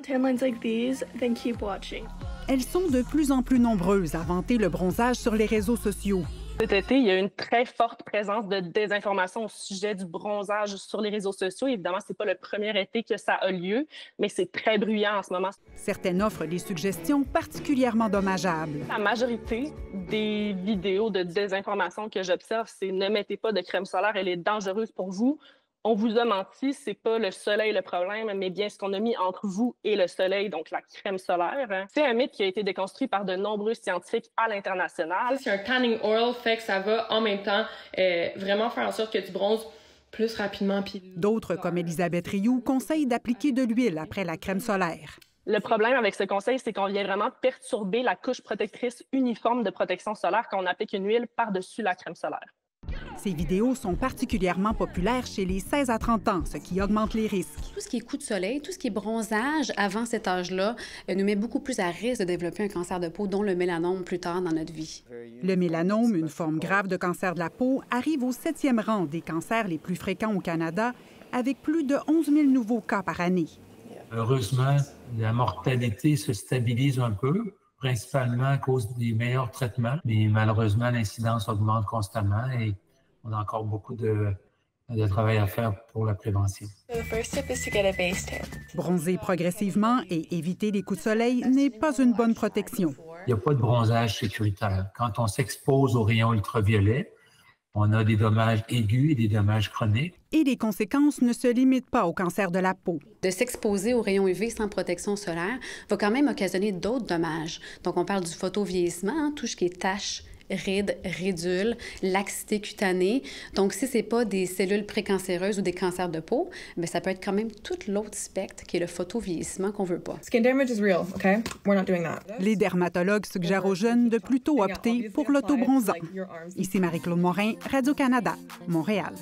Headlines like these, then keep watching. Elles sont de plus en plus nombreuses à vanter le bronzage sur les réseaux sociaux. Cet été, il y a une très forte présence de désinformation au sujet du bronzage sur les réseaux sociaux. Évidemment, ce n'est pas le premier été que ça a lieu, mais c'est très bruyant en ce moment. Certaines offrent des suggestions particulièrement dommageables. La majorité des vidéos de désinformation que j'observe, c'est « Ne mettez pas de crème solaire, elle est dangereuse pour vous ». On vous a menti, c'est pas le soleil le problème, mais bien ce qu'on a mis entre vous et le soleil, donc la crème solaire. C'est un mythe qui a été déconstruit par de nombreux scientifiques à l'international. C'est un tanning oil, fait que ça va en même temps vraiment faire en sorte que tu bronzes plus rapidement. D'autres, comme Elisabeth Rioux, conseillent d'appliquer de l'huile après la crème solaire. Le problème avec ce conseil, c'est qu'on vient vraiment perturber la couche protectrice uniforme de protection solaire quand on applique une huile par-dessus la crème solaire. Ces vidéos sont particulièrement populaires chez les 16 à 30 ans, ce qui augmente les risques. Tout ce qui est coup de soleil, tout ce qui est bronzage avant cet âge-là nous met beaucoup plus à risque de développer un cancer de peau, dont le mélanome plus tard dans notre vie. Le mélanome, une forme grave de cancer de la peau, arrive au 7e rang des cancers les plus fréquents au Canada, avec plus de 11 000 nouveaux cas par année. Heureusement, la mortalité se stabilise un peu, principalement à cause des meilleurs traitements. Mais malheureusement, l'incidence augmente constamment et on a encore beaucoup de travail à faire pour la prévention. Bronzer progressivement et éviter les coups de soleil n'est pas une bonne protection. Il n'y a pas de bronzage sécuritaire. Quand on s'expose aux rayons ultraviolets, on a des dommages aigus et des dommages chroniques. Et les conséquences ne se limitent pas au cancer de la peau. De s'exposer aux rayons UV sans protection solaire va quand même occasionner d'autres dommages. Donc, on parle du photovieillissement, tout ce qui est taches, rides, ridules, laxité cutanée. Donc, si ce n'est pas des cellules précancéreuses ou des cancers de peau, bien, ça peut être quand même tout l'autre spectre qui est le photovieillissement qu'on ne veut pas. Skin damage is real, okay? We're not doing that. Les dermatologues suggèrent aux jeunes de plutôt opter pour l'autobronzant. Ici Marie-Claude Morin, Radio-Canada, Montréal.